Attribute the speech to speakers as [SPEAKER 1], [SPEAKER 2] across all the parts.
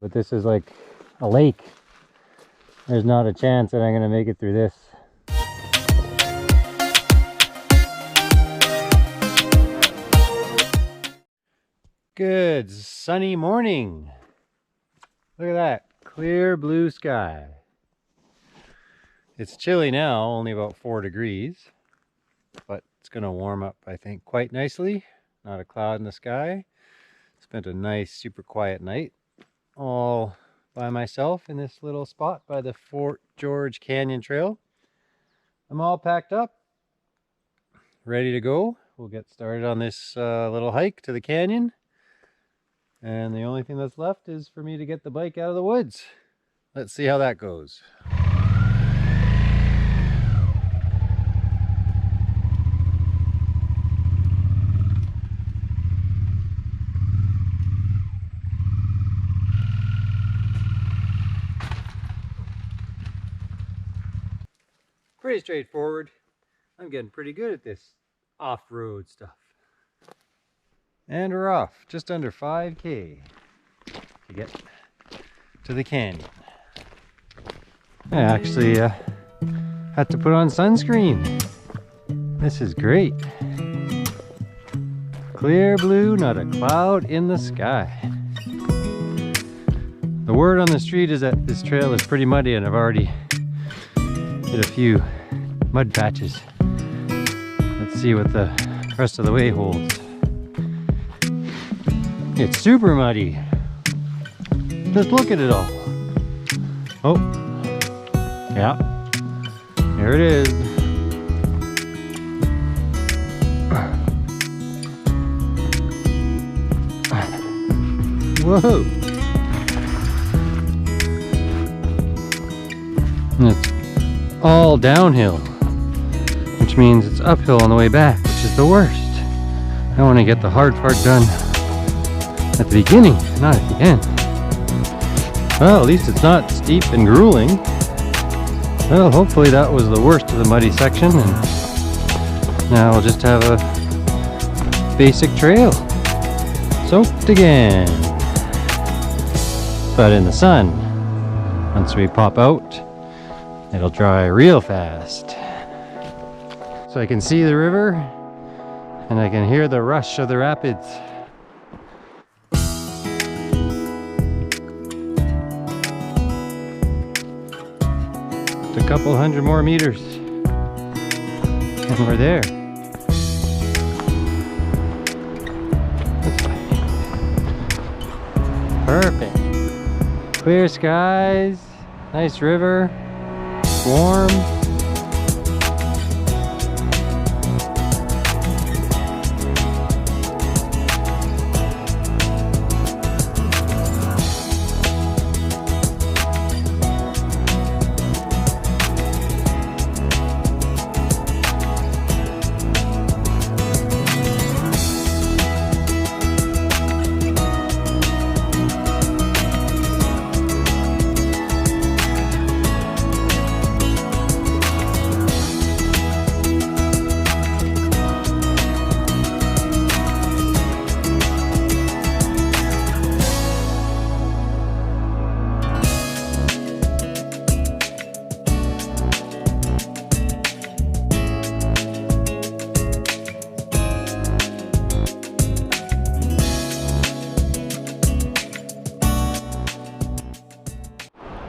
[SPEAKER 1] But this is like a lake. There's not a chance that I'm gonna make it through this. Good sunny morning. Look at that, clear blue sky. It's chilly now, only about 4 degrees, but it's gonna warm up, I think, quite nicely. Not a cloud in the sky. Spent a nice, super quiet night all by myself in this little spot by the Fort George Canyon Trail. I'm all packed up, ready to go. We'll get started on this little hike to the canyon. And the only thing that's left is for me to get the bike out of the woods. Let's see how that goes. Pretty straightforward. I'm getting pretty good at this off-road stuff. And we're off, just under 5K to get to the canyon. I actually had to put on sunscreen. This is great. Clear blue, not a cloud in the sky. The word on the street is that this trail is pretty muddy, and I've already hit a few mud patches. Let's see what the rest of the way holds. It's super muddy. Just look at it all. Oh, yeah, there it is. Whoa. And it's all downhill, which means it's uphill on the way back, which is the worst. I want to get the hard part done at the beginning, not at the end. Well, at least it's not steep and grueling. Well, hopefully that was the worst of the muddy section, and now we'll just have a basic trail. Soaked again. But in the sun, once we pop out, it'll dry real fast. So I can see the river, and I can hear the rush of the rapids. A couple hundred more meters and we're there. Perfect. Clear skies, nice river, warm.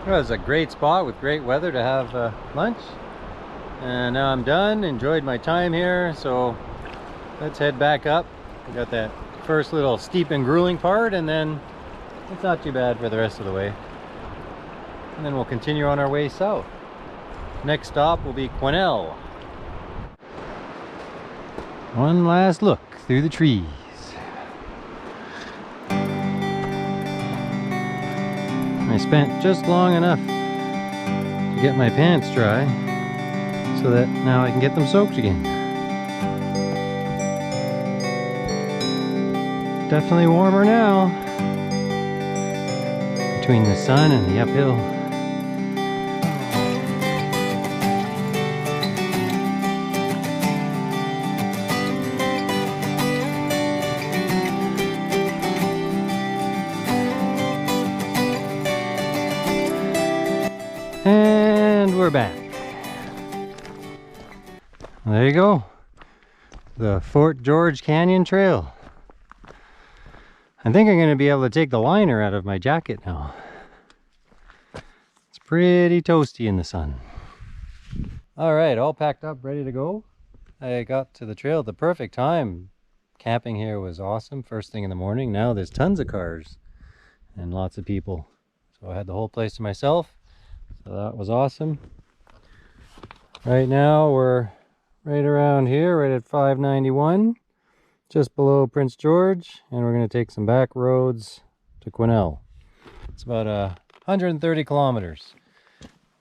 [SPEAKER 1] It was a great spot with great weather to have lunch, and now I'm done. Enjoyed my time here, so let's head back up. We got that first little steep and grueling part, and then it's not too bad for the rest of the way, and then we'll continue on our way south. Next stop will be Quesnel. One last look through the trees. I spent just long enough to get my pants dry so that now I can get them soaked again. Definitely warmer now between the sun and the uphill. And we're back. There you go. The Fort George Canyon Trail. I think I'm going to be able to take the liner out of my jacket now. It's pretty toasty in the sun. Alright, all packed up, ready to go. I got to the trail at the perfect time. Camping here was awesome, first thing in the morning. Now there's tons of cars and lots of people. So I had the whole place to myself. So that was awesome. Right now we're right around here, right at 591, just below Prince George, and we're going to take some back roads to Quesnel. It's about 130 kilometers,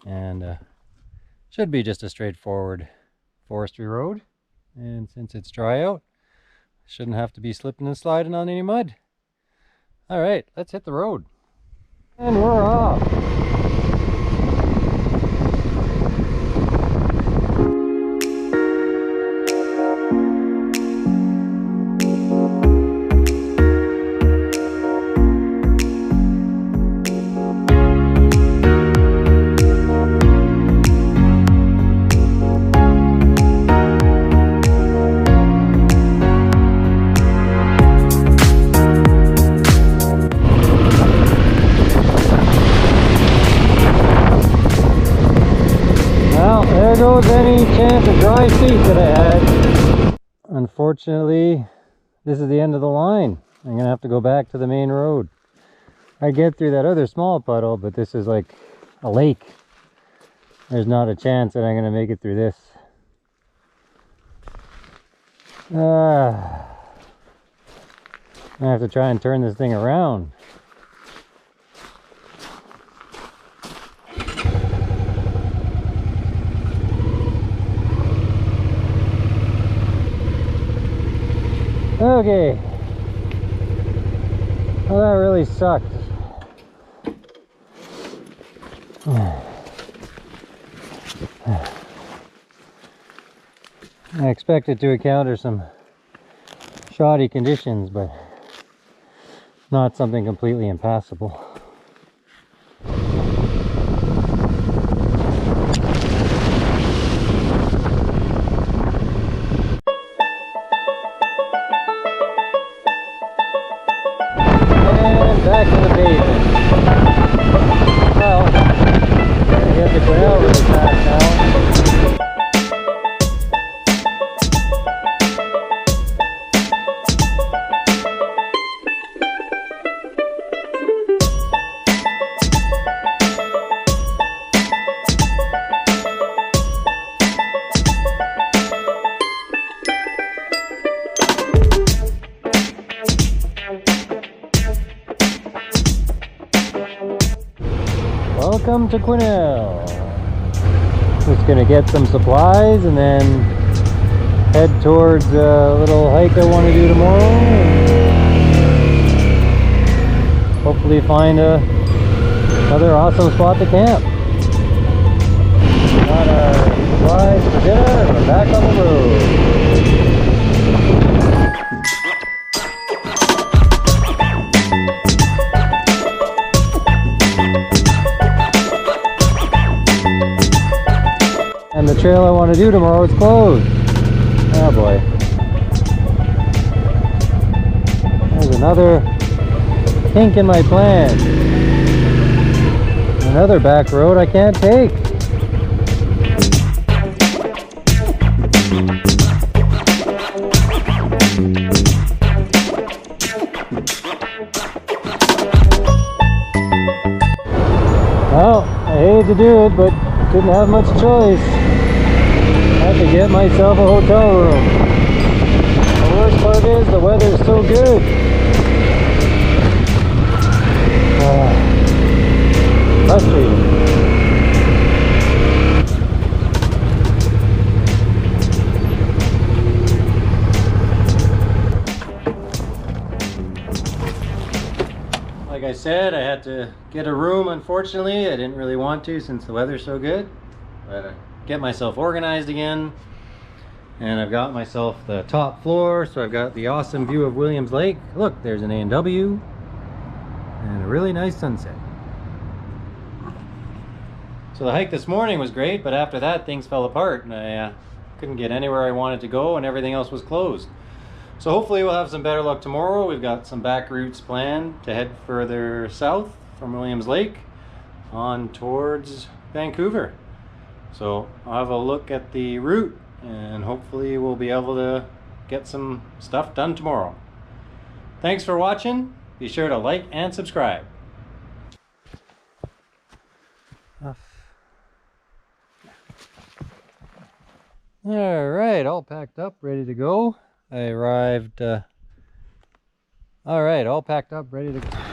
[SPEAKER 1] and should be just a straightforward forestry road. And since it's dry out, shouldn't have to be slipping and sliding on any mud. All right, let's hit the road. And we're off. There goes any chance of dry feet that I had. Unfortunately, this is the end of the line. I'm gonna have to go back to the main road. I get through that other small puddle, but this is like a lake. There's not a chance that I'm gonna make it through this. I have to try and turn this thing around. Okay. Well, that really sucked. I expected to encounter some shoddy conditions, but not something completely impassable. Back to the pavement. Well, I get to Quesnel really fast now. Welcome to Quesnel. Just gonna get some supplies and then head towards a little hike I want to do tomorrow. Hopefully find another awesome spot to camp. Got our supplies for dinner and we're back on the road. And the trail I want to do tomorrow is closed. Oh boy. There's another kink in my plan. Another back road I can't take. Well, I hate to do it, but didn't have much choice. Had to get myself a hotel room. The worst part is the weather's so good. Frustrating. Like I said, I had to get a room. Unfortunately, I didn't really want to since the weather's so good. But get myself organized again, and I've got myself the top floor, so I've got the awesome view of Williams Lake. Look, there's an A&W and a really nice sunset. So the hike this morning was great, but after that things fell apart and I couldn't get anywhere I wanted to go and everything else was closed. So hopefully we'll have some better luck tomorrow. We've got some back routes planned to head further south from Williams Lake on towards Vancouver. So I'll have a look at the route and hopefully we'll be able to get some stuff done tomorrow. Thanks for watching. Be sure to like and subscribe. All right, all packed up, ready to go. I arrived, all right, all packed up, ready to go.